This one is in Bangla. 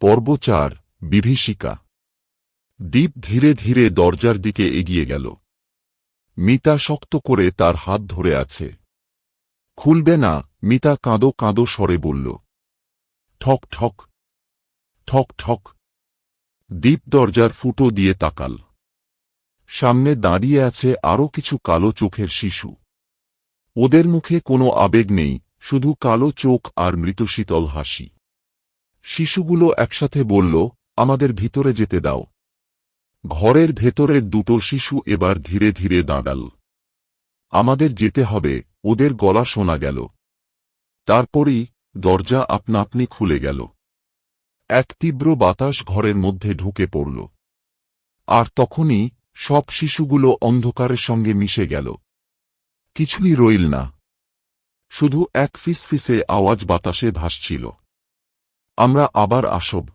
পর্ব ৪ বিভীষিকা। দীপ ধীরে ধীরে দরজার দিকে এগিয়ে গেল। মিতা শক্ত করে তার হাত ধরে আছে। খুলবে না। মিতা কাঁদো কাঁদো স্বরে বলল। ঠক ঠক ঠক ঠক। দীপ দরজার ফুটো দিয়ে তাকাল। সামনে দাঁড়িয়ে আছে আরও কিছু কালো চোখের শিশু। ওদের মুখে কোনো আবেগ নেই, শুধু কালো চোখ আর মৃতশীতল হাসি। শিশুগুলো একসাথে বলল, আমাদের ভিতরে যেতে দাও। ঘরের ভেতরের দুটো শিশু এবার ধীরে ধীরে দাঁড়াল। আমাদের যেতে হবে, ওদের গলা শোনা গেল। তারপরই দরজা আপনা আপনি খুলে গেল। এক তীব্র বাতাস ঘরের মধ্যে ঢুকে পড়ল। আর তখনই সব শিশুগুলো অন্ধকারের সঙ্গে মিশে গেল। কিছুই রইল না, শুধু এক ফিসফিসে আওয়াজ বাতাসে ভাসছিল। আমরা আবার আসব।